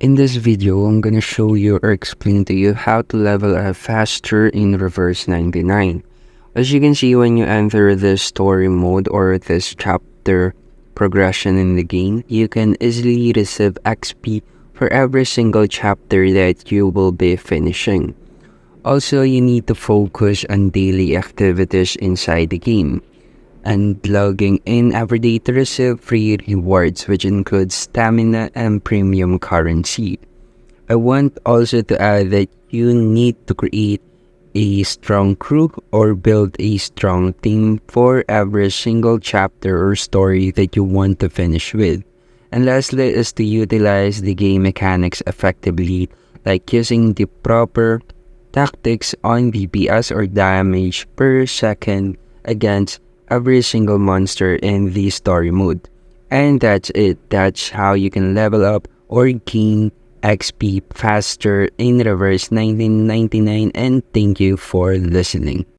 In this video, I'm gonna show you or explain to you how to level up faster in Reverse 99. As you can see, when you enter this story mode or this chapter progression in the game, you can easily receive XP for every single chapter that you will be finishing. Also, you need to focus on daily activities inside the game and logging in every day to receive free rewards, which includes stamina and premium currency. I want also to add that you need to create a strong crew or build a strong team for every single chapter or story that you want to finish with. And lastly is to utilize the game mechanics effectively, like using the proper tactics on DPS or damage per second against every single monster in the story mode. And that's it. That's how you can level up or gain XP faster in Reverse 1999, and thank you for listening.